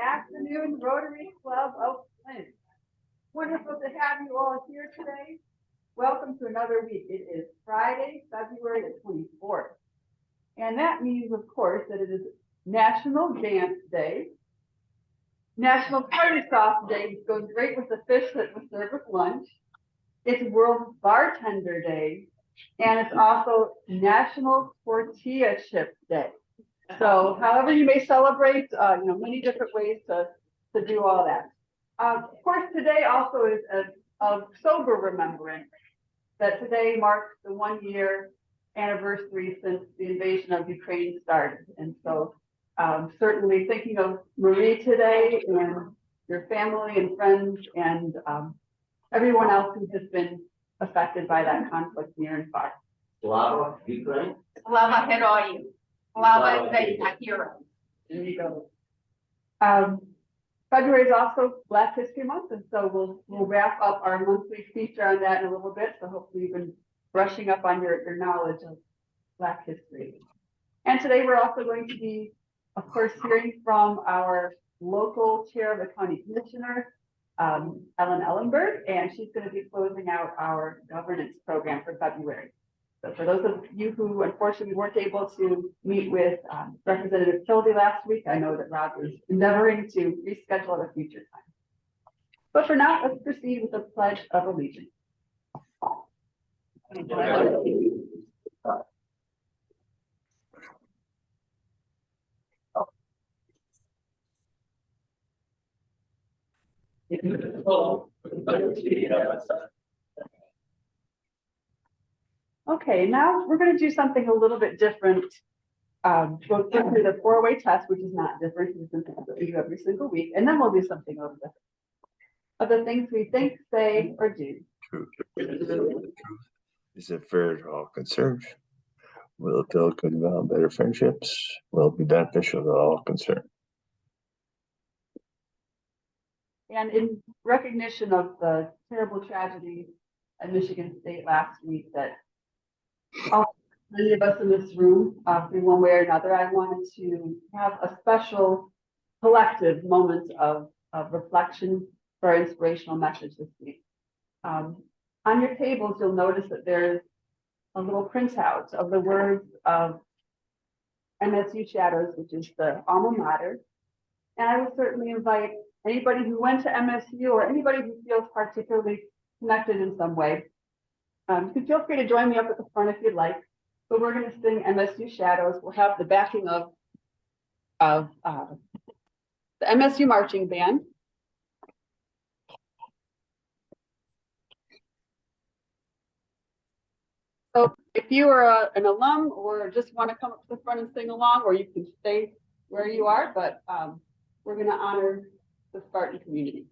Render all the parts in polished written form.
afternoon, Rotary Club of Flint. Wonderful to have you all here today. Welcome to another week. It is Friday, February the 24th. And that means, of course, that it is National Dance Day, National Party Sauce Day, which goes great with the fish that was served with lunch. It's World Bartender Day, and it's also National Tortilla Chip Day. So however you may celebrate, many different ways to do all that. Of course, today also is a sober remembrance that today marks the 1-year anniversary since the invasion of Ukraine started. And so certainly thinking of Marie today and your family and friends and everyone else who has been affected by that conflict near and far. Slava Ukraine. Slava Heroi. Slava Ukraine, heroes. There you go. February is also Black History Month, and so we'll wrap up our monthly feature on that in a little bit. So hopefully you've been brushing up on your knowledge of Black history. And today we're also going to be, of course, hearing from our local chair of the county commissioner, Ellen Ellenberg, and she's going to be closing out our governance program for February. So for those of you who unfortunately weren't able to meet with Representative Kilby last week, I know that Rob is endeavoring to reschedule at a future time. But for now, let's proceed with the Pledge of Allegiance. Okay, now we're going to do something a little bit different. We'll go through the 4-way test, which is not different. It's something that we do every single week, and then we'll do something a little different. Of the things we think, say, or do. Is it fair to all concerned? Will it build good and better friendships? Will it be beneficial to all concerned? And in recognition of the terrible tragedy at Michigan State last week that many of us in this room, in one way or another, I wanted to have a special collective moment of reflection for our inspirational message this week. On your tables, you'll notice that there's a little printout of the words of MSU Shadows, which is the alma mater. And I would certainly invite anybody who went to MSU or anybody who feels particularly connected in some way. You can feel free to join me up at the front if you'd like. But we're going to sing MSU Shadows. We'll have the backing of the MSU Marching Band. So if you are an alum or just want to come up to the front and sing along, or you can stay where you are, but we're going to honor the Spartan community.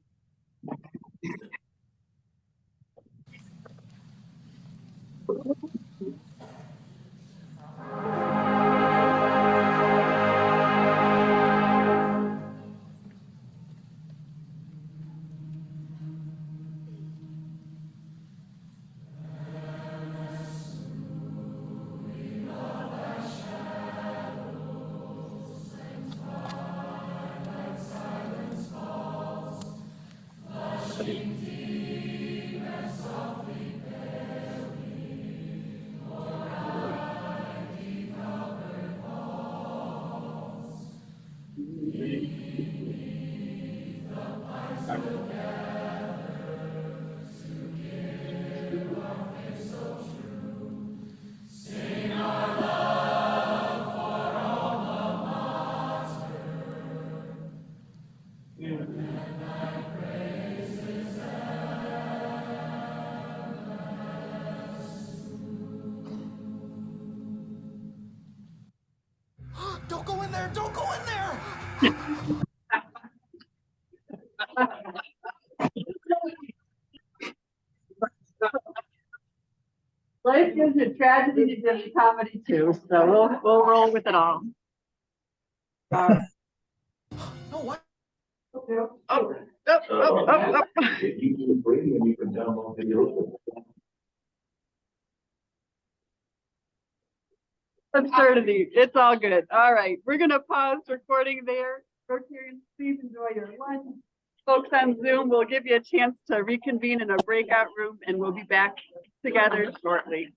Don't go in there! Don't go in there! Life gives you tragedy to give you comedy too, so we'll roll with it all. No, what? If you do the radio, you can download video. Absurdity. It's all good. All right. We're going to pause recording there. Rotarians, please enjoy your lunch. Folks on Zoom, we'll give you a chance to reconvene in a breakout room and we'll be back together shortly.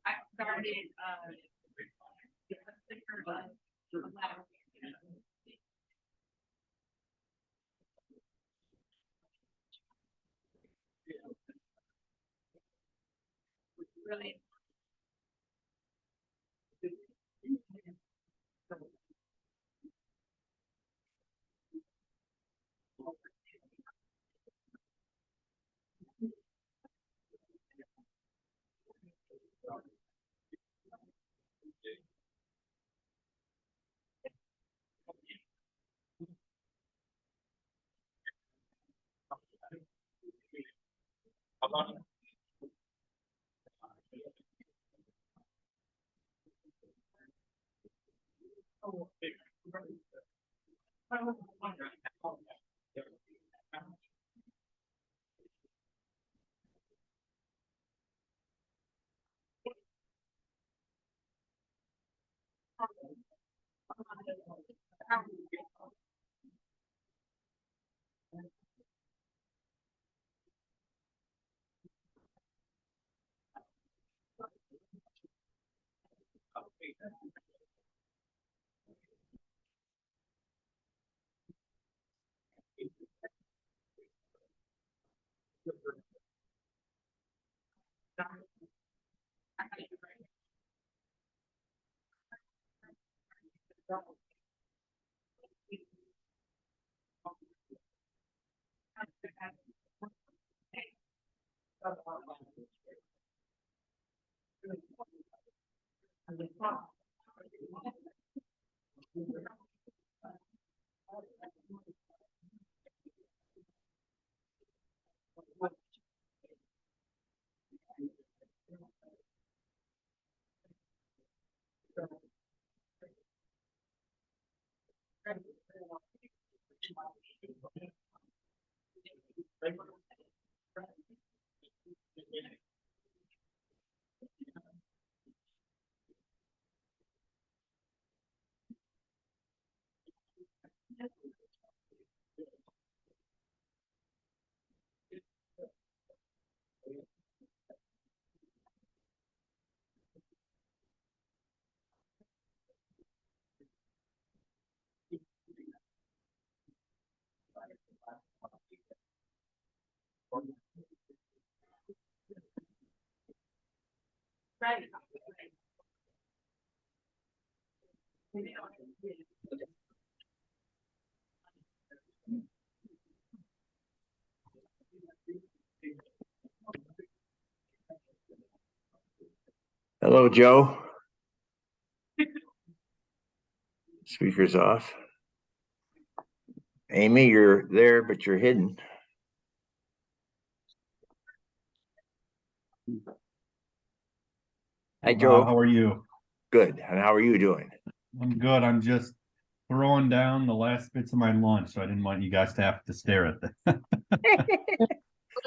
I started, really. Right. Hello, Joe. Speaker's off. Amy, you're there, but you're hidden. Hi, Joe. How are you? Good. And how are you doing? I'm good. I'm just throwing down the last bits of my lunch, so I didn't want you guys to have to stare at them.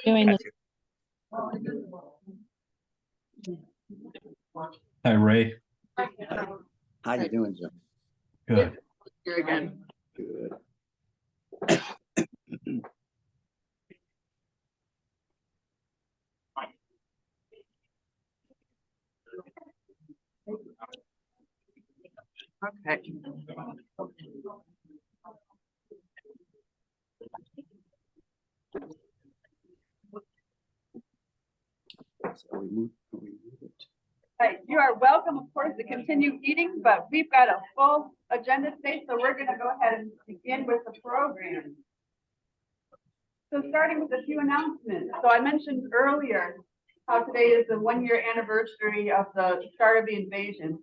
Doing this. Hi, Ray. How you doing, Jim? Good. Here again. Good. Okay. So we move it. Right, you are welcome, of course, to continue eating, but we've got a full agenda today, so we're gonna go ahead and begin with the program. So starting with a few announcements. So I mentioned earlier how today is the 1-year anniversary of the start of the invasion.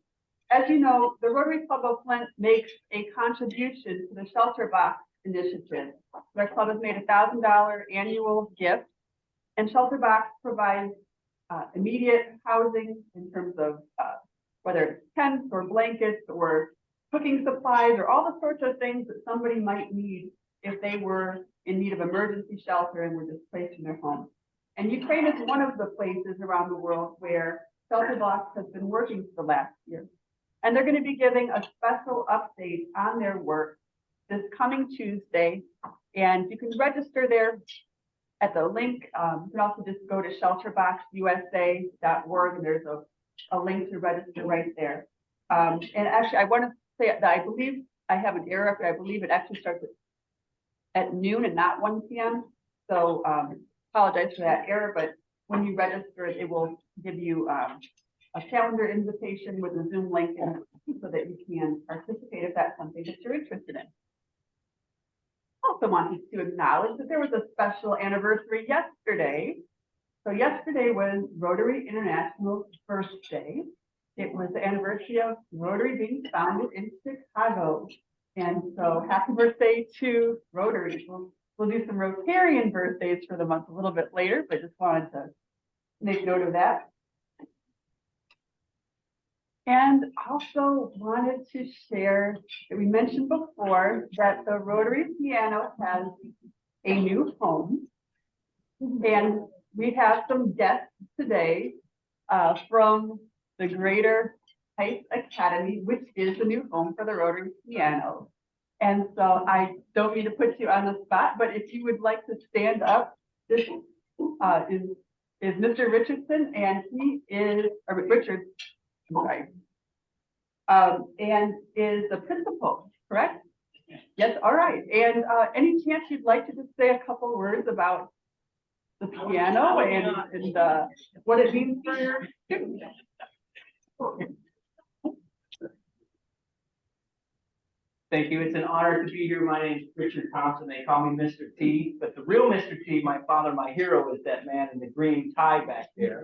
As you know, the Rotary Club of Flint makes a contribution to the Shelter Box initiative. Our club has made $1,000 annual gift, and Shelter Box provides immediate housing in terms of whether it's tents or blankets or cooking supplies or all the sorts of things that somebody might need if they were in need of emergency shelter and were displaced from their home. And Ukraine is one of the places around the world where Shelter Box has been working for the last year. And they're going to be giving a special update on their work this coming Tuesday. And you can register there at the link. You can also just go to shelterboxusa.org, and there's a link to register right there. And actually, I want to say that I believe I have an error. I believe it actually starts at noon and not 1 p.m. So apologize for that error, but when you register, it will give you a calendar invitation with a Zoom link in so that you can participate if that's something that you're interested in. Also wanted to acknowledge that there was a special anniversary yesterday. So yesterday was Rotary International's birthday. It was the anniversary of Rotary being founded in Chicago. And so happy birthday to Rotary. We'll do some Rotarian birthdays for the month a little bit later, but just wanted to make note of that. And also wanted to share that we mentioned before that the Rotary Piano has a new home. And we have some guests today from the Greater Heights Academy, which is the new home for the Rotary Piano. And so I don't mean to put you on the spot, but if you would like to stand up, this is Mr. Richardson, and he is, or Richard, sorry, and is the principal, correct? Yes, all right. And any chance you'd like to just say a couple words about the piano and what it means for your students? Thank you. It's an honor to be here. My name is Richard Thompson. They call me Mr. T, but the real Mr. T, my father, my hero, is that man in the green tie back there.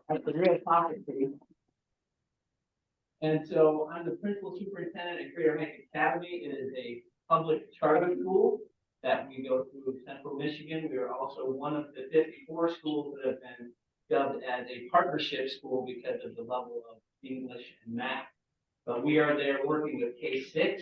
That's the real topic, T. And so I'm the principal superintendent at Greater Macon Academy. It is a public charter school that we go through Central Michigan. We are also one of the 54 schools that have been dubbed as a partnership school because of the level of English and math. But we are there working with K-6,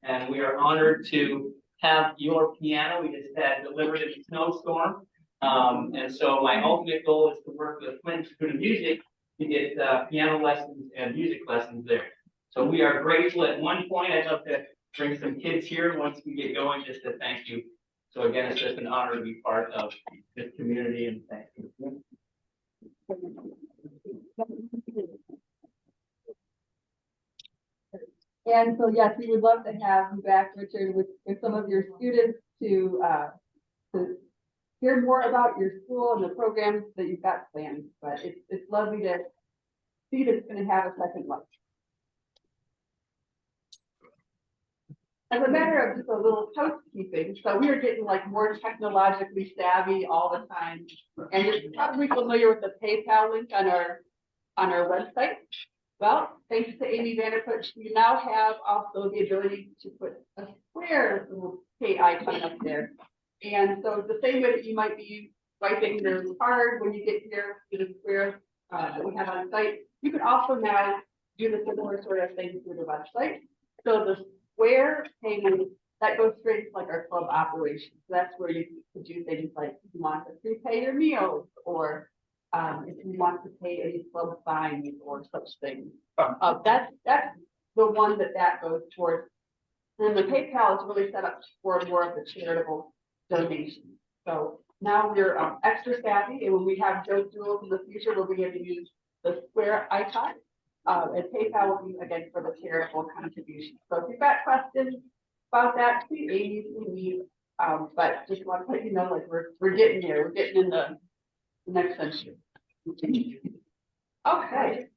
and we are honored to have your piano. We just had delivered in a snowstorm. And so my ultimate goal is to work with Flint School of Music to get piano lessons and music lessons there. So we are grateful. At one point, I'd love to bring some kids here once we get going, just to thank you. So again, it's just an honor to be part of this community, and thank you. And so, yes, we would love to have you back, Richard, with some of your students to hear more about your school and the programs that you've got planned. But it's lovely to see that it's going to have a second life. As a matter of just a little housekeeping, so we are getting like more technologically savvy all the time. And you're probably familiar with the PayPal link on our website. Well, thanks to Amy Vanderput, we now have also the ability to put a square little pay icon up there. And so the same way that you might be swiping your card when you get here to the square that we have on site, you can also now do the similar sort of thing through the website. So the square payment, that goes straight to like our club operation. So that's where you could do things like if you want to prepay your meals, or if you want to pay any club fines or such things. That's the one that goes towards. And the PayPal is really set up for more of the charitable donations. So now we're extra savvy, and when we have those tools in the future, we'll be able to use the square icon. And PayPal will be again for the charitable contribution. So if you've got questions about that, see Amy, see me. But just want to let you know, like we're getting there. We're getting in the next century. Okay.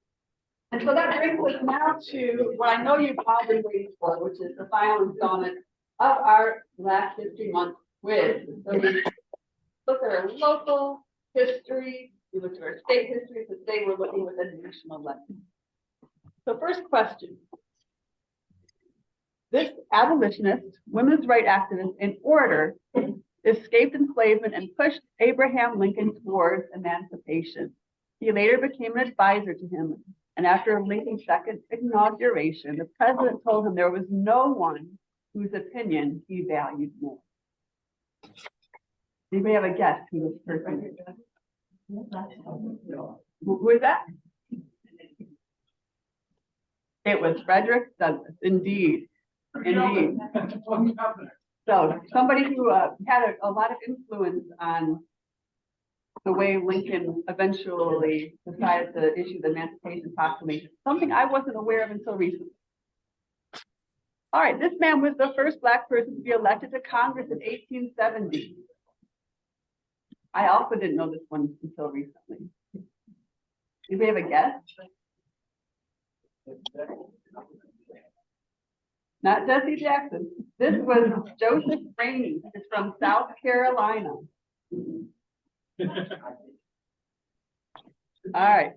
And so that brings us now to what I know you've all been waiting for, which is the final installment of our Black History Month quiz. So we look at our local history, we look at our state history, so today we're looking with a national lesson. So first question. This abolitionist, women's rights activist, and orator escaped enslavement and pushed Abraham Lincoln towards emancipation. He later became an advisor to him, and after Lincoln's second inauguration, the president told him there was no one whose opinion he valued more. Anybody have a guess who this person is? Who is that? It was Frederick Douglass, indeed. Indeed. So somebody who had a lot of influence on the way Lincoln eventually decided to issue the Emancipation Proclamation, something I wasn't aware of until recently. All right, this man was the first Black person to be elected to Congress in 1870. I also didn't know this one until recently. Anybody have a guess? Not Jesse Jackson. This was Joseph Rainey. He's from South Carolina. All right.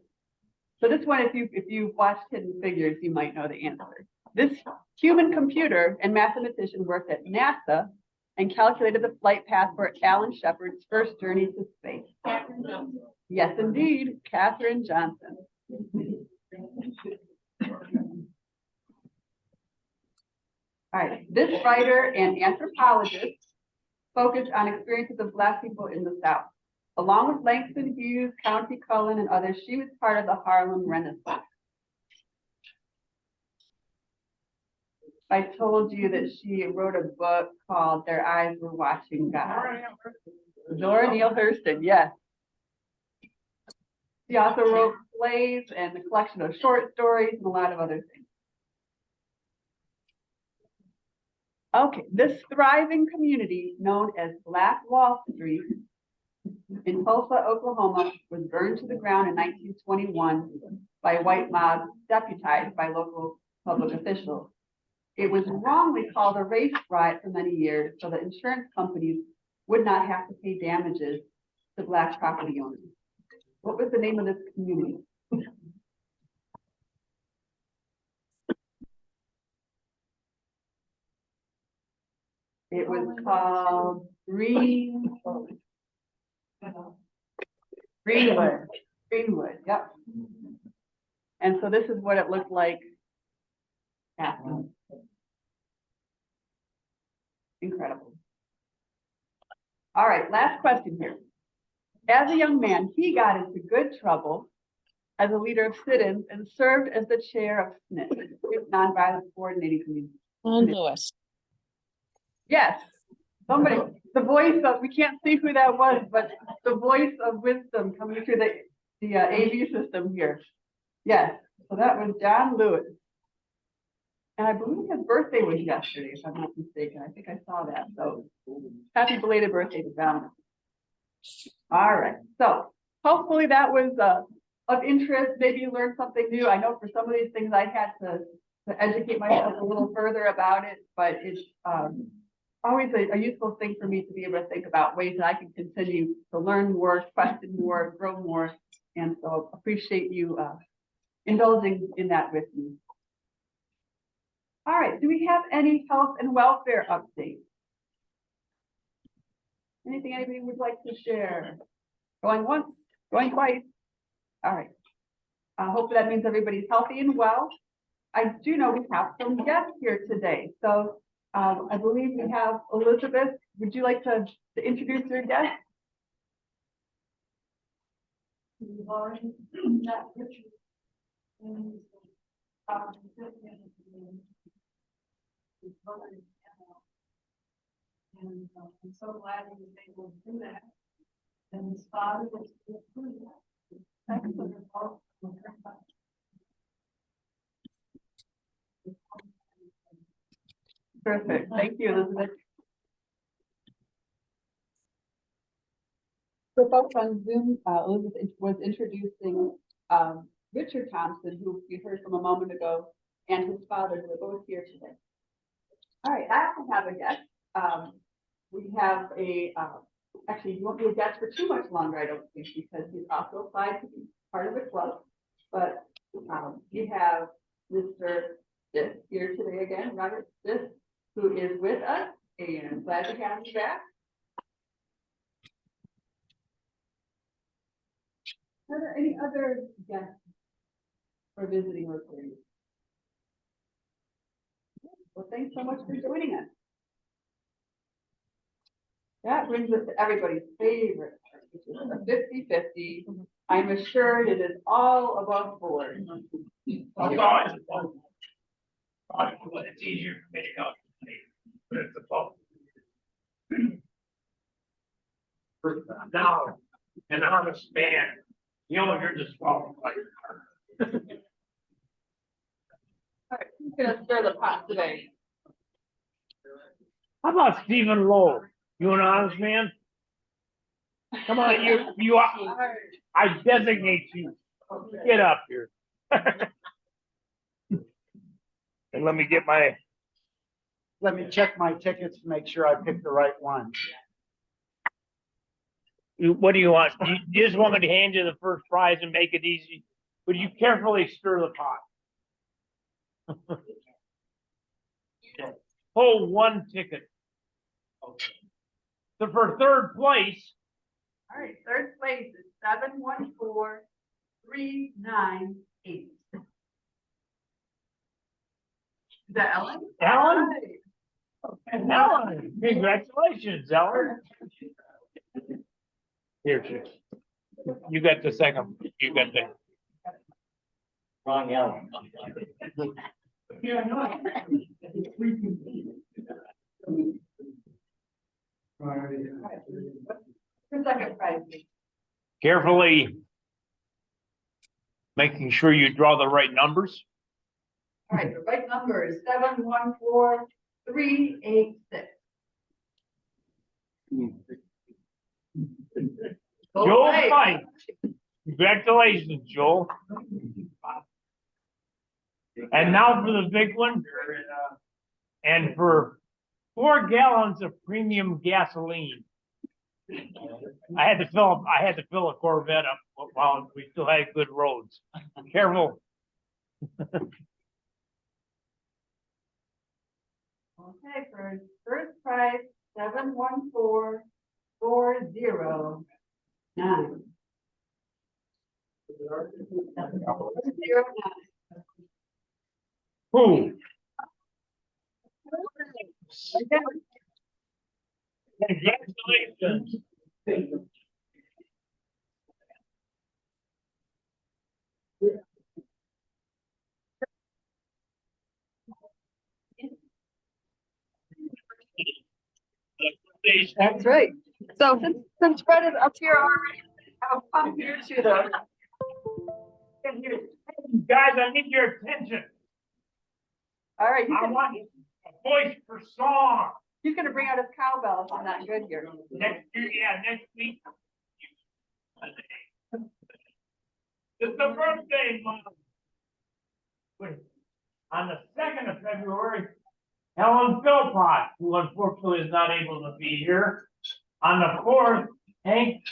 So this one, if you've watched Hidden Figures, you might know the answer. This human computer and mathematician worked at NASA and calculated the flight path for Alan Shepard's first journey to space. Catherine Johnson. Yes, indeed, Katherine Johnson. All right, this writer and anthropologist focused on experiences of Black people in the South. Along with Langston Hughes, Countee Cullen, and others, she was part of the Harlem Renaissance. I told you that she wrote a book called Their Eyes Were Watching God. Zora Neale Hurston, yes. She also wrote plays and a collection of short stories and a lot of other things. Okay, this thriving community known as Black Wall Street in Tulsa, Oklahoma, was burned to the ground in 1921 by a white mob deputized by local public officials. It was wrongly called a race riot for many years, so that insurance companies would not have to pay damages to Black property owners. What was the name of this community? It was called Greenwood, yep. And so this is what it looked like. after. Incredible. All right, last question here. As a young man, he got into good trouble as a leader of sit-ins and served as the chair of SNCC, Nonviolent Coordinating Committee. Lewis. Yes, somebody, the voice of, we can't see who that was, but the voice of wisdom coming through the AV system here. Yes, so that was John Lewis. And I believe his birthday was yesterday, if I'm not mistaken. I think I saw that. So happy belated birthday to John. All right, so hopefully that was of interest. Maybe you learned something new. I know for some of these things I had to educate myself a little further about it, but it's always a useful thing for me to be able to think about ways that I can continue to learn more, question more, grow more. And so appreciate you indulging in that with me. All right, do we have any health and welfare updates? Anything anybody would like to share? Going once, going twice? All right. Hopefully that means everybody's healthy and well. I do know we have some guests here today. So I believe we have Elizabeth. Would you like to introduce your guest? And I'm so glad he was able to do that. And his father was able to do that. Excellent. Perfect. Thank you, Elizabeth. So folks on Zoom, Elizabeth was introducing Richard Thompson, who you heard from a moment ago, and his father, who are both here today. All right, I also have a guest. We have actually, you won't be a guest for too much longer, I don't think, because he's also applied to be part of the club. But you have Mr. Stiff here today again, Robert Stiff, who is with us, and glad to have you back. Are there any other guests for visiting Rotary? Well, thanks so much for joining us. That brings us to everybody's favorite, which is the 50-50. I'm assured it is all above board. It's easier for me to go, but it's above. Now, an honest man, you know, you're disqualified. All right, who's gonna stir the pot today? How about Stephen Lowe? You an honest man? Come on, you are, I designate you. Get up here. And let me check my tickets to make sure I picked the right one. What do you want? You just want me to hand you the first prize and make it easy? Would you carefully stir the pot? Pull one ticket. Okay. So for third place. All right, third place is 714398. Is that Ellen? Ellen? Right. Ellen, congratulations, Ellen. Here, you got the second. You got the wrong Ellen. Yeah, no. The second prize. Carefully making sure you draw the right numbers. All right, the right number is 714386. Joel Pike. Congratulations, Joel. And now for the big one. And for 4 gallons of premium gasoline. I had to fill a Corvette up while we still had good roads. Careful. Okay, for first prize, 7144009. 71409. Who? Congratulations. That's right. So since Fred is up here already, I'll come here to the. Guys, I need your attention. All right, I want a voice for song. he's gonna bring out his cowbell if I'm not good here. Next year, yeah, next week. It's the birthday month. Wait, on the 2nd of February, Helen Philpott, who unfortunately is not able to be here. On the 4th, Hank,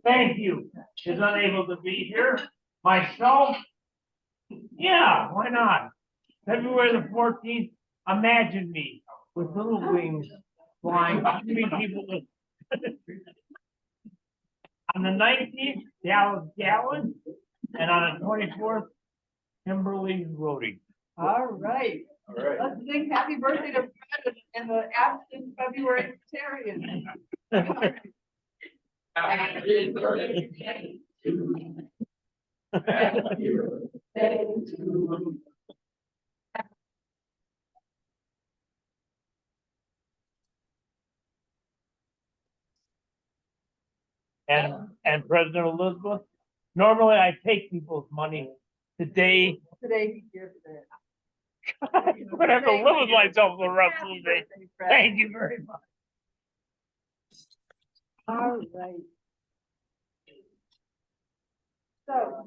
thank you, is unable to be here. Myself, yeah, why not? February the 14th, imagine me with little wings flying between people. On the 19th, Dallas Gallen, and on the 24th, Kimberly Rotary. All right. Let's sing happy birthday to Fred and the absent February Rotarian. Happy birthday to you. Happy birthday to you. And President Elizabeth, normally I take people's money. Today, Today he gives it. I'm gonna have to live with myself the rest of the day. Thank you very much. All right. So.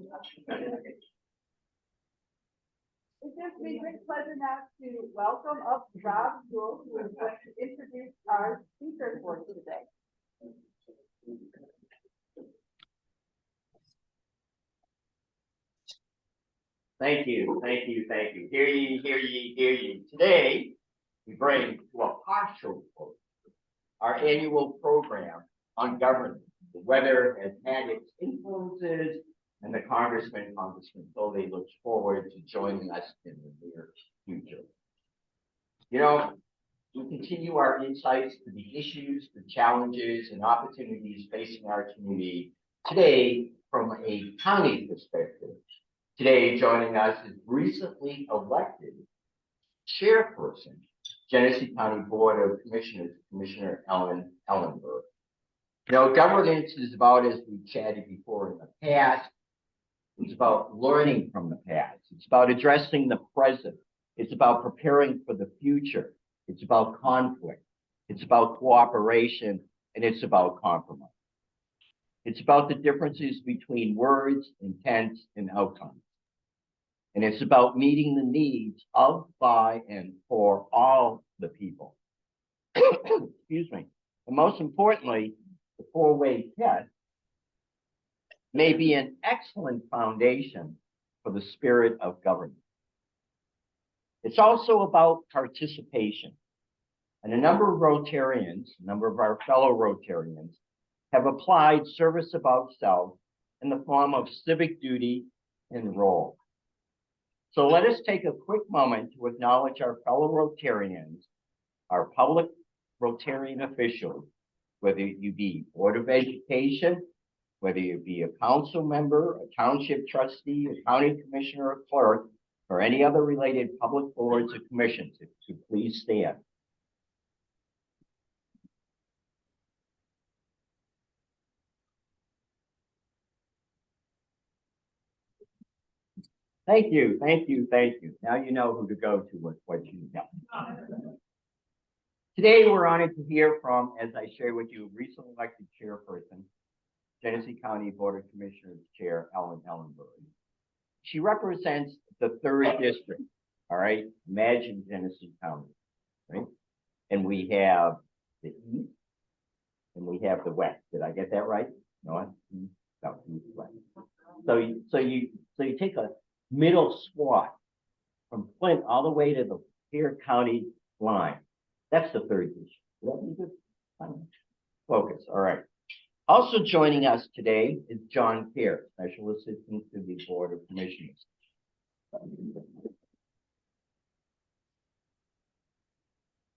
It gives me great pleasure now to welcome up Rob Jewell, who is going to introduce our speaker for today. Thank you, thank you, thank you. Hear ye, hear ye, hear ye. Today, we bring to a partial close our annual program on governance. The weather has had its influences, and the Congressman Foley looks forward to joining us in the near future. You know, we continue our insights to the issues, the challenges, and opportunities facing our community today from a county perspective. Today, joining us is recently elected chairperson, Genesee County Board of Commissioners, Commissioner Ellen Ellenberg. You know, governance is about, as we chatted before in the past, it's about learning from the past. It's about addressing the present. It's about preparing for the future. It's about conflict. It's about cooperation, and it's about compromise. It's about the differences between words, intent, and outcomes. And it's about meeting the needs of, by, and for all the people. Excuse me. And most importantly, the four-way test may be an excellent foundation for the spirit of government. It's also about participation. And a number of Rotarians, a number of our fellow Rotarians, have applied service about self in the form of civic duty and role. So let us take a quick moment to acknowledge our fellow Rotarians, our public Rotarian officials, whether you be Board of Education, whether you be a council member, a township trustee, a county commissioner, or clerk, or any other related public boards or commissions, if you please stand. Thank you, thank you, thank you. Now you know who to go to with what you know. Today, we're honored to hear from, as I share with you, recently elected chairperson, Genesee County Board of Commissioners Chair Ellen Ellenberg. She represents the 3rd district, all right? Imagine Genesee County, right? And we have the east, and we have the west. Did I get that right? No, east, west. So you take a middle swath from Flint all the way to the Pierre County line. That's the third issue. Let me just focus, all right. Also joining us today is John Pierre, Special Assistant to the Board of Commissioners.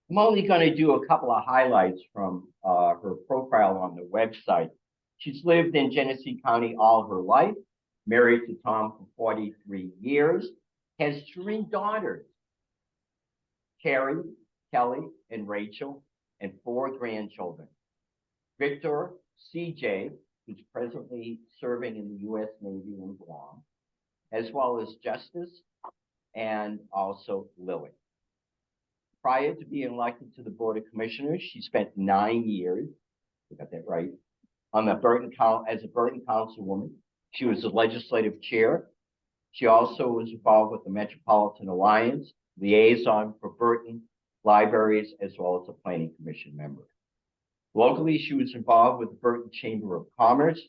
I'm only going to do a couple of highlights from her profile on the website. She's lived in Genesee County all her life, married to Tom for 43 years, has 3 daughters, Carrie, Kelly, and Rachel, and 4 grandchildren. Victor, CJ, who's presently serving in the U.S. Navy in Guam, as well as Justice, and also Lily. Prior to being elected to the Board of Commissioners, she spent 9 years, I got that right, on the as a Burton Councilwoman. She was the legislative chair. She also was involved with the Metropolitan Alliance, liaison for Burton libraries, as well as a planning commission member. Locally, she was involved with the Burton Chamber of Commerce,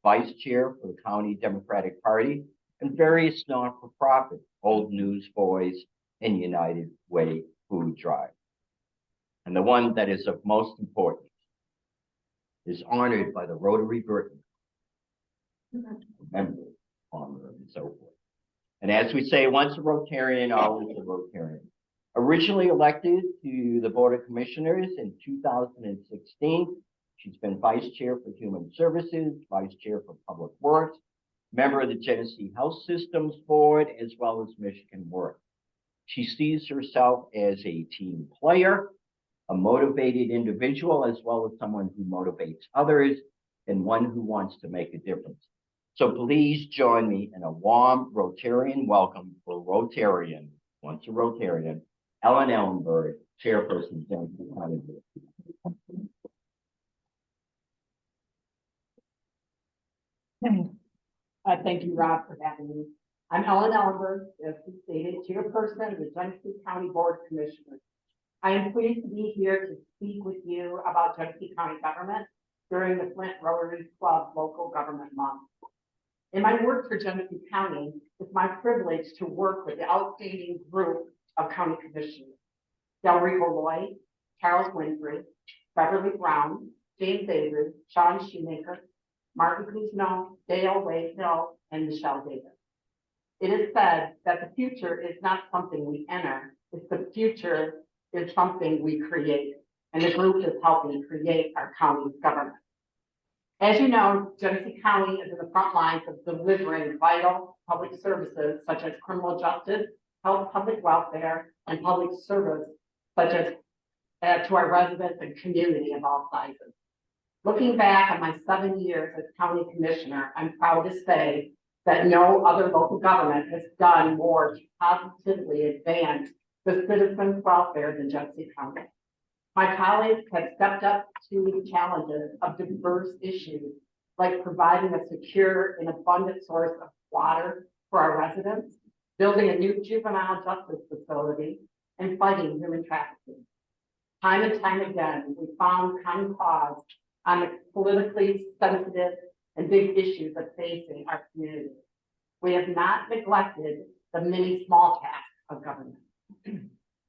vice chair for the County Democratic Party, and various non-for-profit, Old Newsboys and United Way Food Drive. And the one that is of most importance is honored by the Rotary Burton, member, honor, and so forth. And as we say, once a Rotarian, always a Rotarian. Originally elected to the Board of Commissioners in 2016, she's been vice chair for Human Services, vice chair for Public Works, member of the Genesee Health Systems Board, as well as Michigan Work. She sees herself as a team player, a motivated individual, as well as someone who motivates others, and one who wants to make a difference. So please join me in a warm Rotarian welcome for Rotarian, once a Rotarian, Ellen Ellenberg, chairperson, Genesee County Board. Thank you, Rob, for having me. I'm Ellen Ellenberg, as you stated, chairperson of the Genesee County Board of Commissioners. I am pleased to be here to speak with you about Genesee County government during the Flint Rotary Club Local Government Month. In my work for Genesee County, it's my privilege to work with the outstanding group of county commissioners: Delrico Lloyd, Charles Winfrey, Beverly Brown, James Davis, Sean Shoemaker, Martin Kuzno, Dale Wayhill, and Michelle Davis. It is said that the future is not something we enter, it's the future is something we create, and the group is helping create our county's government. As you know, Genesee County is in the front lines of delivering vital public services such as criminal justice, health, public welfare, and public service such as to our residents and community of all sizes. Looking back on my 7 years as county commissioner, I'm proud to say that no other local government has done more to positively advance the citizens' welfare than Genesee County. My colleagues have stepped up to the challenges of diverse issues, like providing a secure and abundant source of water for our residents, building a new juvenile justice facility, and fighting human trafficking. Time and time again, we found common cause on the politically sensitive and big issues of facing our community. We have not neglected the many small tasks of government.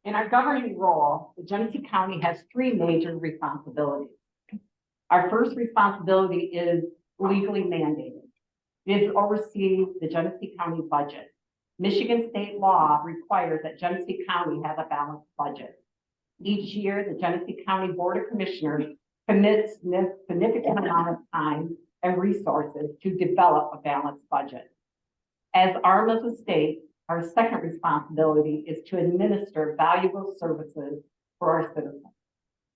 In our governing role, the Genesee County has 3 major responsibilities. Our first responsibility is legally mandated. It is to oversee the Genesee County budget. Michigan state law requires that Genesee County have a balanced budget. Each year, the Genesee County Board of Commissioners commits a significant amount of time and resources to develop a balanced budget. As arm of the state, our second responsibility is to administer valuable services for our citizens.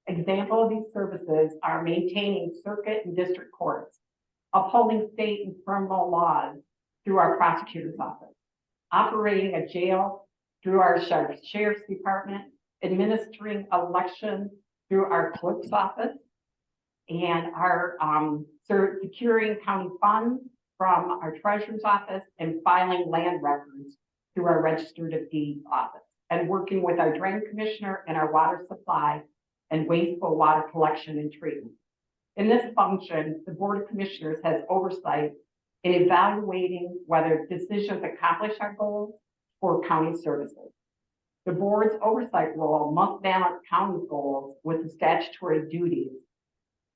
Examples of these services are maintaining circuit and district courts, upholding state and criminal laws through our prosecutor's office, operating a jail through our sheriff's department, administering elections through our clerk's office, and our securing county funds from our treasurer's office, and filing land records through our registered of deeds office, and working with our drain commissioner and our water supply and wasteful water collection and treatment. In this function, the Board of Commissioners has oversight in evaluating whether decisions accomplish our goals for county services. The board's oversight role must balance county goals with the statutory duties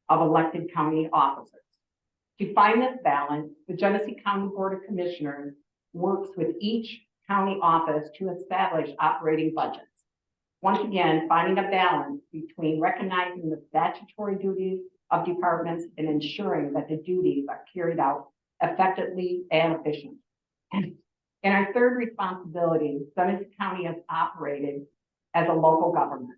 of elected county officers. To find this balance, the Genesee County Board of Commissioners works with each county office to establish operating budgets. Once again, finding a balance between recognizing the statutory duties of departments and ensuring that the duties are carried out effectively and efficiently. In our third responsibility, Genesee County has operated as a local government.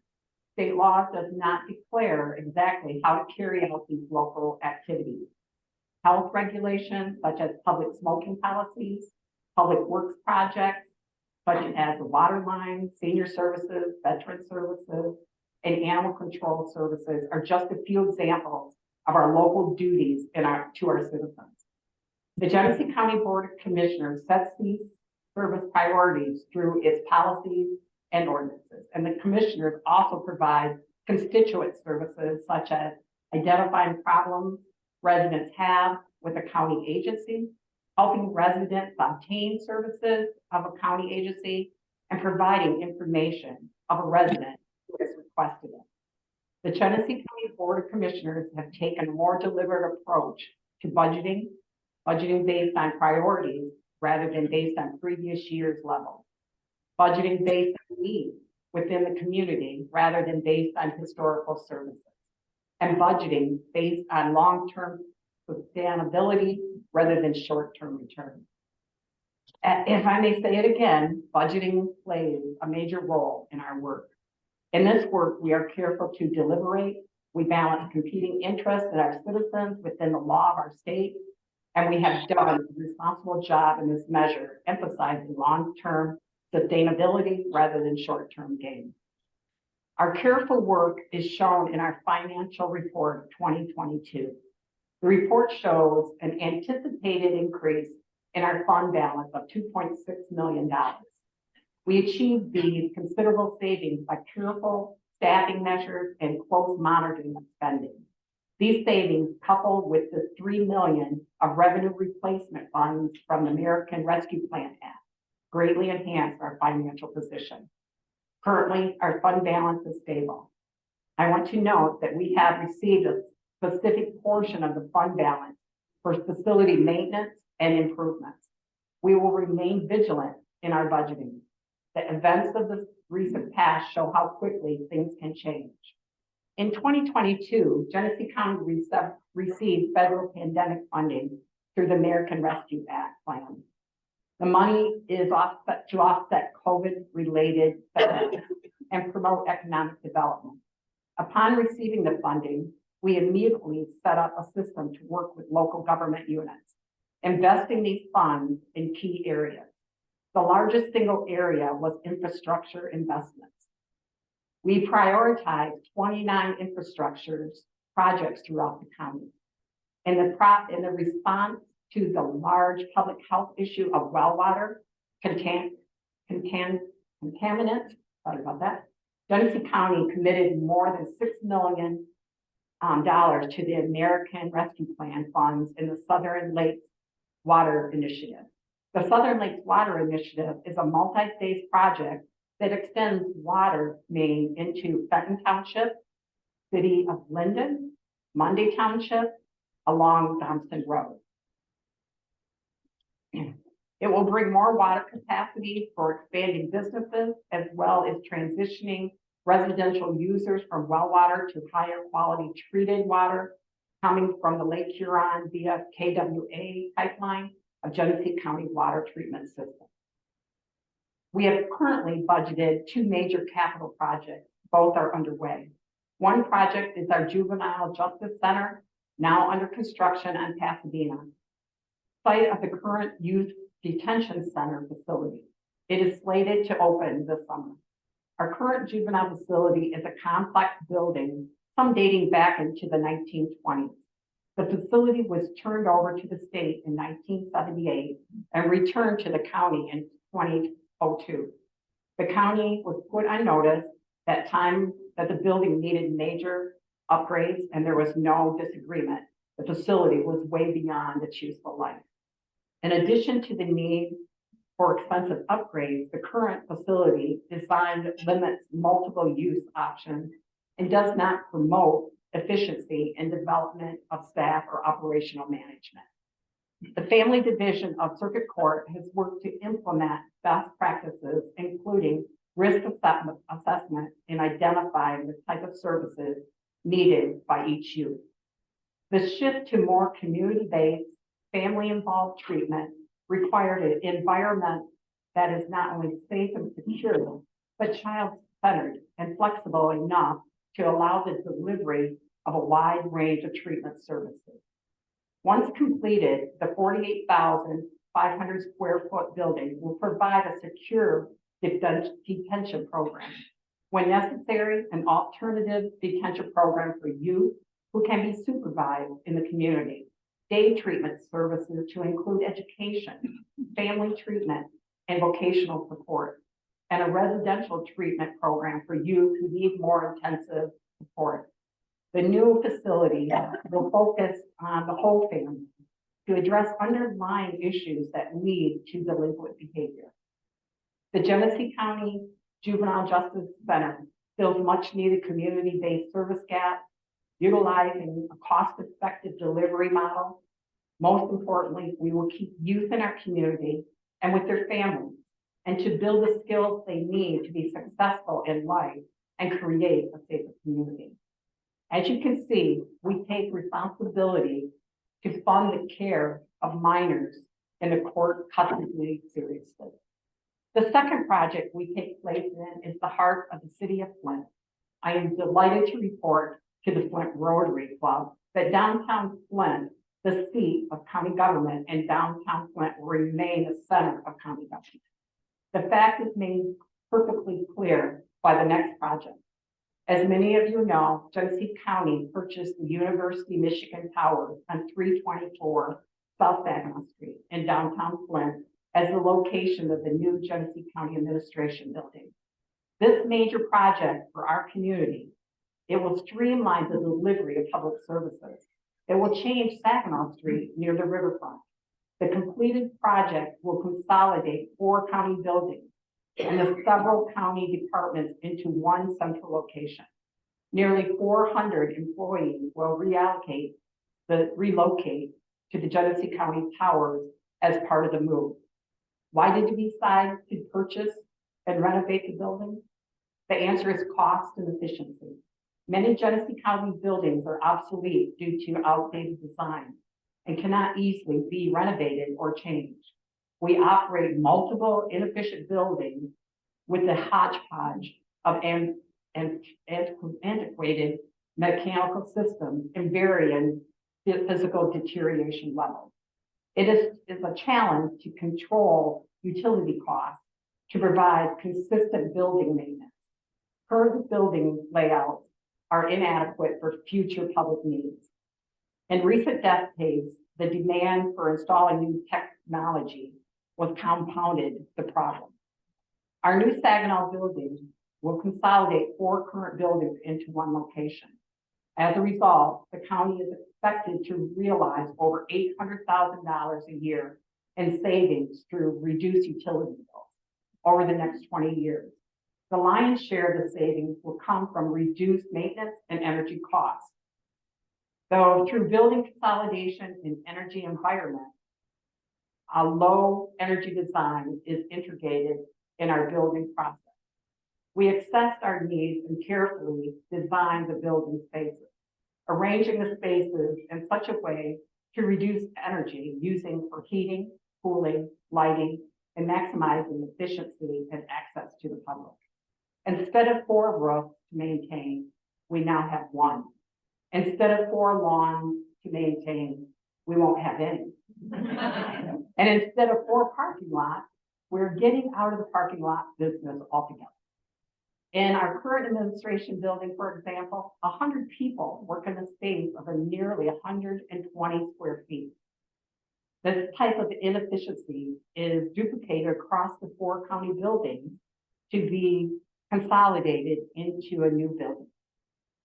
State law does not declare exactly how to carry out these local activities. Health regulations such as public smoking policies, public works projects, such as the water line, senior services, veteran services, and animal control services are just a few examples of our local duties to our citizens. The Genesee County Board of Commissioners sets these service priorities through its policies and ordinances. And the commissioners also provide constituent services such as identifying problems residents have with a county agency, helping residents obtain services of a county agency, and providing information of a resident who has requested it. The Genesee County Board of Commissioners have taken a more deliberate approach to budgeting based on priorities rather than based on previous year's level. Budgeting based on needs within the community rather than based on historical services. And budgeting based on long-term sustainability rather than short-term return. If I may say it again, budgeting plays a major role in our work. In this work, we are careful to deliberate. We balance competing interests in our citizens within the law of our state. And we have done a responsible job in this measure, emphasizing long-term sustainability rather than short-term gain. Our careful work is shown in our financial report of 2022. The report shows an anticipated increase in our fund balance of $2.6 million. We achieved these considerable savings by careful staffing measures and close monitoring of spending. These savings, coupled with the $3 million of revenue replacement funds from the American Rescue Plan Act, greatly enhanced our financial position. Currently, our fund balance is stable. I want to note that we have received a specific portion of the fund balance for facility maintenance and improvements. We will remain vigilant in our budgeting. The events of the recent past show how quickly things can change. In 2022, Genesee County received federal pandemic funding through the American Rescue Act plan. The money is to offset COVID-related setbacks and promote economic development. Upon receiving the funding, we immediately set up a system to work with local government units, investing these funds in key areas. The largest single area was infrastructure investments. We prioritized 29 infrastructure projects throughout the county. In the response to the large public health issue of well water contaminants, sorry about that, Genesee County committed more than $6 million to the American Rescue Plan funds in the Southern Lakes Water Initiative. The Southern Lakes Water Initiative is a multi-phase project that extends water main into Fenton Township, City of Linden, Monday Township, along Thompson Road. It will bring more water capacity for expanding businesses, as well as transitioning residential users from well water to higher quality treated water coming from the Lake Huron via KWA pipeline of Genesee County water treatment system. We have currently budgeted 2 major capital projects. Both are underway. One project is our Juvenile Justice Center, now under construction on Pasadena, site of the current youth detention center facility. It is slated to open this summer. Our current juvenile facility is a complex building, some dating back into the 1920s. The facility was turned over to the state in 1978 and returned to the county in 2002. The county was put on notice at time that the building needed major upgrades, and there was no disagreement. The facility was way beyond its useful life. In addition to the need for expensive upgrades, the current facility design limits multiple use options and does not promote efficiency and development of staff or operational management. The Family Division of Circuit Court has worked to implement best practices, including risk assessment in identifying the type of services needed by each youth. The shift to more community-based, family-involved treatment required an environment that is not only safe and secure, but child-centered and flexible enough to allow the delivery of a wide range of treatment services. Once completed, the 48,500 square foot building will provide a secure detention program. When necessary, an alternative detention program for youth who can be supervised in the community, day treatment services to include education, family treatment, and vocational support, and a residential treatment program for youth who need more intensive support. The new facility will focus on the whole family to address underlying issues that lead to delinquent behavior. The Genesee County Juvenile Justice Center fills much needed community-based service gap, utilizing a cost-effective delivery model. Most importantly, we will keep youth in our community and with their families, and to build the skills they need to be successful in life and create a safer community. As you can see, we take responsibility to fund the care of minors in the court custody seriously. The second project we take place in is the heart of the city of Flint. I am delighted to report to the Flint Rotary Club that downtown Flint, the seat of county government, and downtown Flint will remain the center of county government. The fact is made perfectly clear by the next project. As many of you know, Genesee County purchased the University of Michigan Tower on 324 South Saginaw Street in downtown Flint as the location of the new Genesee County Administration Building. This major project for our community, it will streamline the delivery of public services. It will change Saginaw Street near the riverfront. The completed project will consolidate 4 county buildings and the several county departments into one central location. Nearly 400 employees will relocate to the Genesee County Towers as part of the move. Why did we decide to purchase and renovate the building? The answer is cost and efficiency. Many Genesee County buildings are obsolete due to outdated design and cannot easily be renovated or changed. We operate multiple inefficient buildings with a hodgepodge of antiquated mechanical systems and varying physical deterioration levels. It is a challenge to control utility costs to provide consistent building maintenance. Current building layouts are inadequate for future public needs. In recent decades, the demand for installing new technology was compounded the problem. Our new Saginaw building will consolidate 4 current buildings into one location. As a result, the county is expected to realize over $800,000 a year in savings through reduced utility bills over the next 20 years. The lion's share of the savings will come from reduced maintenance and energy costs. Though through building consolidation and energy environment, a low energy design is integrated in our building process. We assessed our needs and carefully designed the building spaces, arranging the spaces in such a way to reduce energy using for heating, cooling, lighting, and maximizing efficiency and access to the public. Instead of 4 roofs to maintain, we now have 1. Instead of 4 lawns to maintain, we won't have any. And instead of 4 parking lots, we're getting out of the parking lot business altogether. In our current administration building, for example, 100 people work in a space of nearly 120 square feet. This type of inefficiency is duplicated across the 4 county buildings to be consolidated into a new building.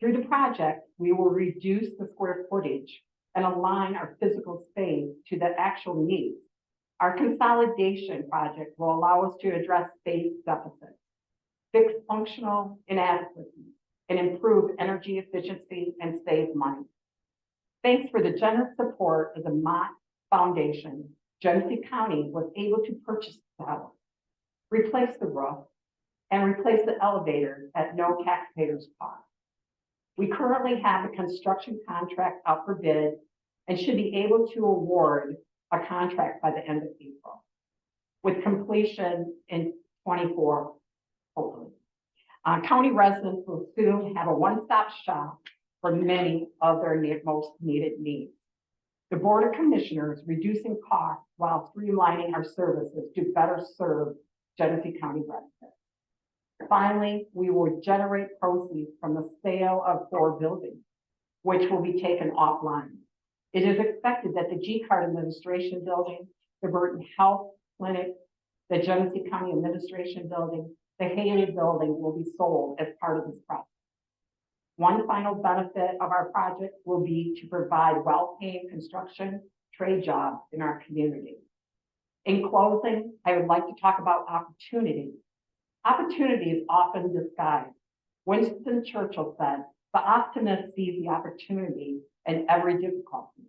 Through the project, we will reduce the square footage and align our physical space to the actual needs. Our consolidation project will allow us to address space deficits, fix functional inadequacies, and improve energy efficiency and save money. Thanks for the generous support of the Mott Foundation, Genesee County was able to purchase the house, replace the roof, and replace the elevators at no taxpayers' cost. We currently have a construction contract out for bid and should be able to award a contract by the end of April, with completion in 24, hopefully. County residents will soon have a one-stop shop for many of their most needed needs. The Board of Commissioners reducing costs while streamlining our services to better serve Genesee County residents. Finally, we will generate proceeds from the sale of 4 buildings, which will be taken offline. It is expected that the G-Card Administration Building, the Burton Health Clinic, the Genesee County Administration Building, the Haley Building will be sold as part of this process. One final benefit of our project will be to provide well-paying construction trade jobs in our community. In closing, I would like to talk about opportunity. Opportunity is often disguised. Winston Churchill said, "The optimist sees the opportunity in every difficulty."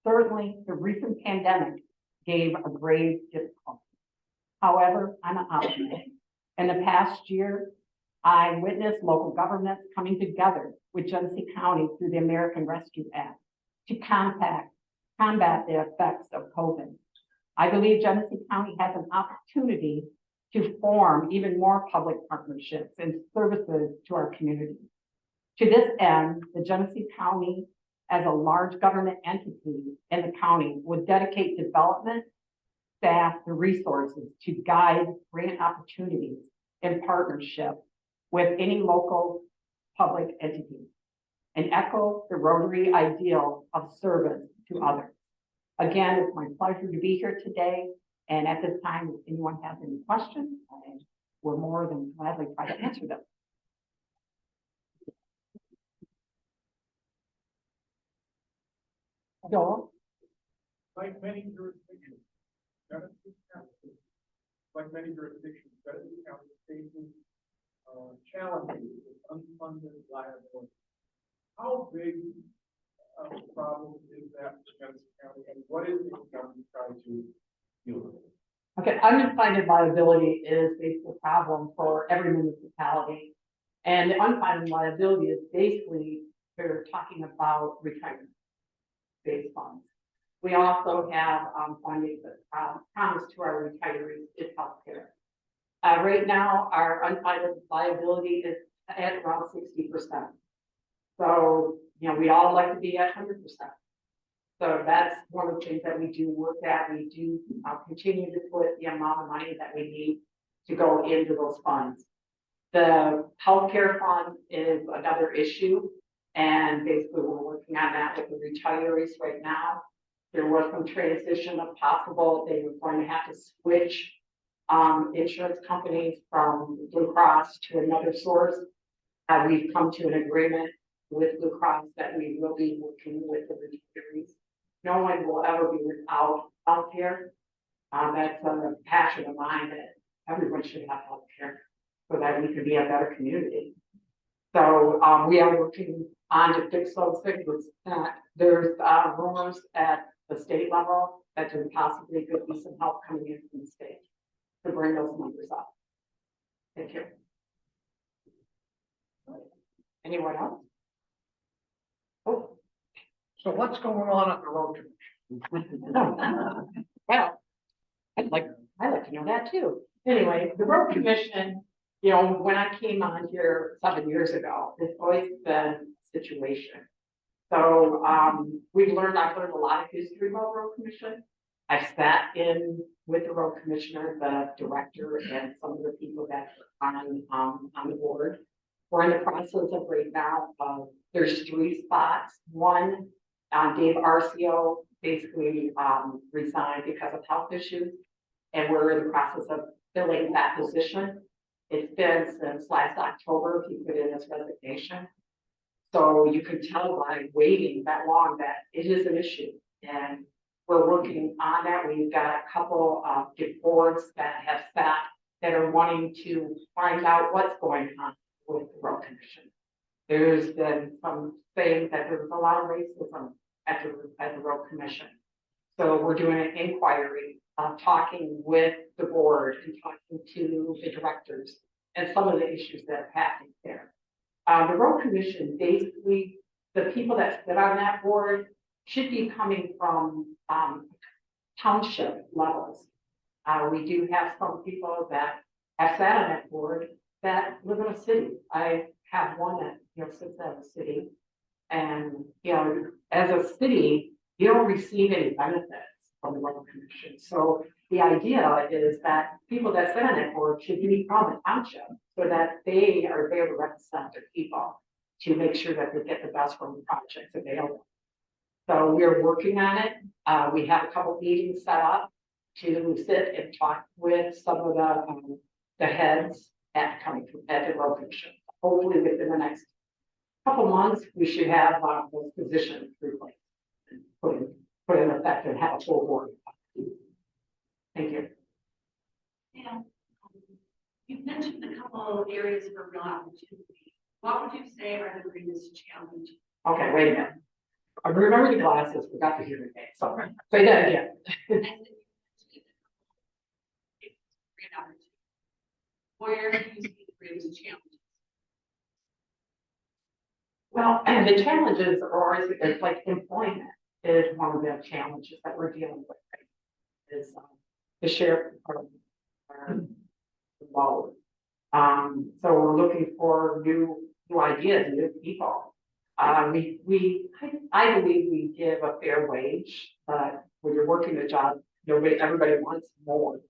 Certainly, the recent pandemic gave a grave difficulty. However, I'm an optimist. In the past year, I witnessed local governments coming together with Genesee County through the American Rescue Act to combat the effects of COVID. I believe Genesee County has an opportunity to form even more public partnerships and services to our community. To this end, the Genesee County, as a large government entity in the county, would dedicate development, staff, and resources to guide grant opportunities in partnership with any local public entity and echo the Rotary ideal of service to others. Again, it's my pleasure to be here today. And at this time, if anyone has any questions, we're more than gladly try to answer them. Joel? Like many jurisdictions, Genesee County, Genesee County faces challenges with unfunded liability. How big of a problem is that for Genesee County, and what is the county trying to deal with it? Okay, unfunded liability is basically a problem for every municipality. And the unfunded liability is basically, they're talking about retirement-based funds. We also have funding that promised to our retirees is healthcare. Right now, our unfunded liability is at around 60%. So, we all like to be at 100%. So that's one of the things that we do work at. We do continue to put the amount of money that we need to go into those funds. The healthcare fund is another issue. And basically we're working on that with the retirees right now. There was some transition of possible, they were going to have to switch insurance companies from Blue Cross to another source. We've come to an agreement with Blue Cross that we will be working with the retirees. No one will ever be without healthcare. That's a passion of mine that everyone should have healthcare so that we can be a better community. So we are working on to fix those things. There's rumors at the state level that there possibly could be some help coming in from the state to bring those numbers up. Thank you. Anyone else? Oh. So what's going on at the road commission? Well, I'd like to know that too. Anyway, the road commission, when I came on here 7 years ago, it's always been a situation. So I've learned a lot of history about road commission. I've sat in with the road commissioner, the director, and some of the people that are on the board. We're in the process of right now, there's 3 spots. One, Dave Arcio basically resigned because of health issues, and we're in the process of filling that position. It's been since last October he put in his resignation. So you could tell by waiting that long that it is an issue, and we're working on that. We've got a couple of boards that have sat that are wanting to find out what's going on with the road commission. There's been some saying that there was a lot of racism at the road commission. So we're doing an inquiry, talking with the board and talking to the directors and some of the issues that are happening there. The road commission, basically, the people that sit on that board should be coming from township levels. We do have some people that have sat on that board that live in a city. I have one that, sits at a city. And, as a city, you don't receive any benefits from the road commission. So the idea is that people that sit on that board should be from the township so that they are there to represent their people to make sure that they get the best from the projects available. So we're working on it. We have a couple meetings set up to sit and talk with some of the heads at the road commission. Hopefully within the next couple months, we should have those positions replaced, put in effect and have a full board. Thank you. Yeah. You've mentioned a couple of areas for real opportunity. What would you say are the greatest challenges? Okay, wait a minute. I remember the glasses, forgot to hear the name. So say that again. I said you mentioned a great opportunity. Where do you see the greatest challenges? Well, and the challenges are always, it's like employment is one of the challenges that we're dealing with. Right? Is the sheriff department involved. So we're looking for new ideas, new people. I believe we give a fair wage, but when you're working a job, everybody wants more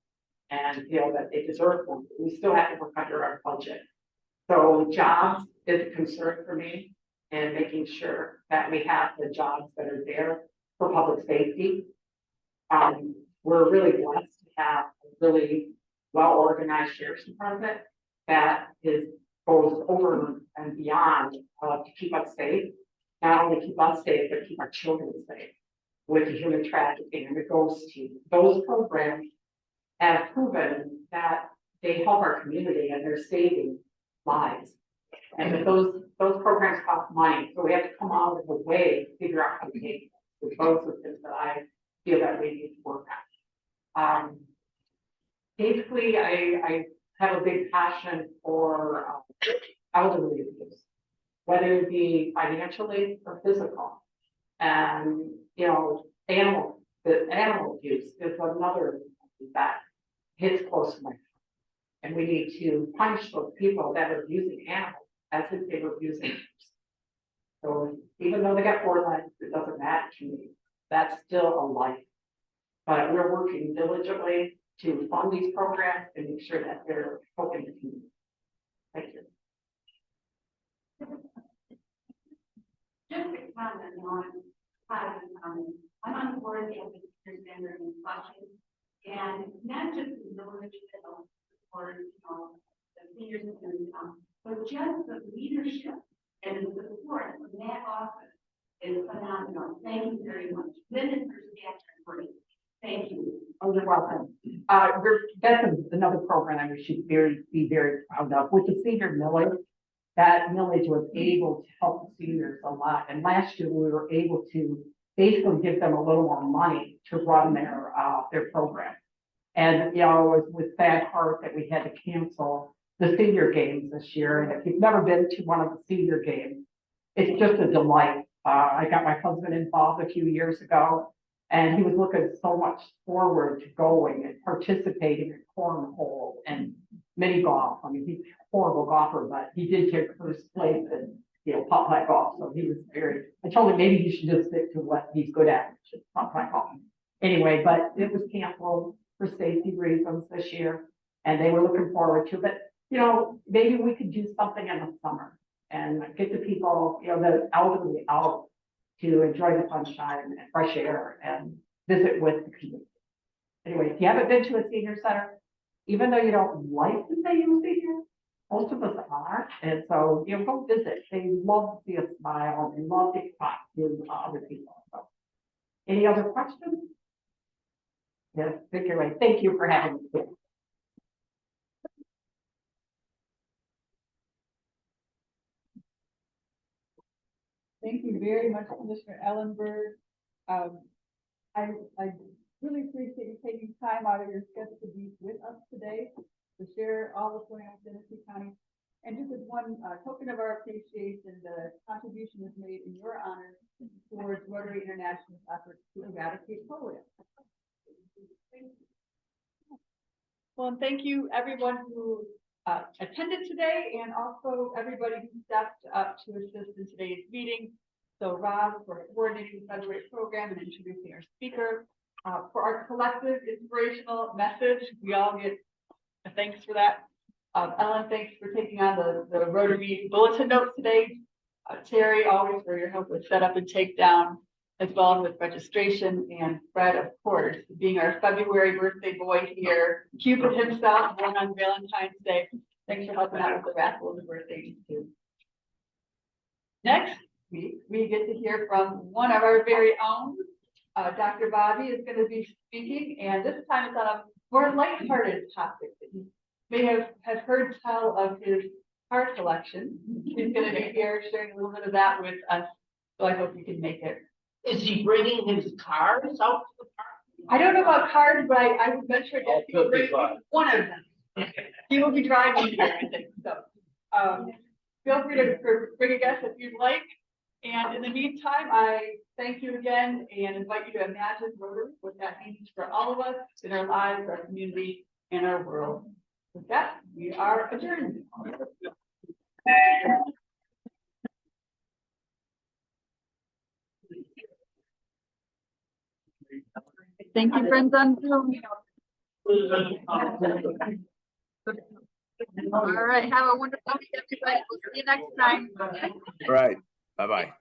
and feel that they deserve more. We still have to work under our budget. So jobs is a concern for me, and making sure that we have the jobs that are there for public safety. We're really blessed to have a really well-organized sheriff's department that goes over and beyond to keep us safe. Not only keep us safe, but keep our children safe with the human trafficking and the ghost team. Those programs have proven that they help our community and they're saving lives. And that those programs cost money, so we have to come out of a way to figure out how to pay for those of things that I feel that we need to work on. Basically, I have a big passion for elderly abuse, whether it be financially or physical. And animal abuse is another that hits close to my heart. And we need to punish those people that are abusing animals as if they were abusing us. So even though they got 4 lives, it doesn't matter to me. That's still a life. But we're working diligently to fund these programs and make sure that they're helping the community. Thank you. Just a comment on I'm on the board of the Education Center in Flushing, and not just the village or the senior citizens, but just the leadership and the support from that office is phenomenal. Thank you very much. Women for staff are great. Thank you. Oh, you're welcome. That's another program we should be very proud of. With the senior millage, that millage was able to help the seniors a lot. And last year we were able to basically give them a little more money to run their program. And it was with sad heart that we had to cancel the senior games this year. And if you've never been to one of the senior games, it's just a delight. I got my husband involved a few years ago, and he was looking so much forward to going and participating in cornhole and mini golf. I mean, he's a horrible golfer, but he did take first place in putt-putt golf. So he was I told him maybe he should just stick to what he's good at, which is putt-putt golf. Anyway, but it was canceled for safety reasons this year, and they were looking forward to it. But maybe we could do something in the summer and get the people, the elderly out to enjoy the sunshine and fresh air and visit with the community. Anyway, if you haven't been to a senior center, even though you don't like to say you're a senior, most of us are, and so go visit. They love to see us smile and they love to talk to other people. So, any other questions? Yes, Victor, right. Thank you for having me here. Thank you very much, Commissioner Ellenberg. I really appreciate you taking time out of your schedule to be with us today, to share all that's going on in Genesee County. And just as one token of our appreciation, the contribution was made in your honor towards Rotary International's efforts to eradicate polio. Well, and thank you everyone who attended today, and also everybody who stepped up to assist in today's meeting. So Rob for coordinating the February program and introducing our speaker. For our collective inspirational message, we all get a thanks for that. Ellen, thanks for taking on the Rotary bulletin notes today. Terry, always for your help with setup and takedown, as well as with registration. And Fred, of course, being our February birthday boy here, Cupid himself, born on Valentine's Day. Thanks for helping out with the raffle and the birthdays too. Next week, we get to hear from one of our very own. Dr. Bobby is going to be speaking, and this time it's on a more lighthearted topic that you may have heard tell of his art collection. He's going to be here sharing a little bit of that with us, so I hope you can make it. Is he bringing his cars out to the park? I don't know about cars, but I would venture a guess he will bring one of them. He will be driving here, I think, so. Feel free to bring a guest if you'd like. And in the meantime, I thank you again and invite you to imagine Rotary, what that means for all of us in our lives, our community, and our world. With that, we are adjourned. Thank you, friends on Zoom. All right, have a wonderful week, everybody. We'll see you next time. All right, bye-bye.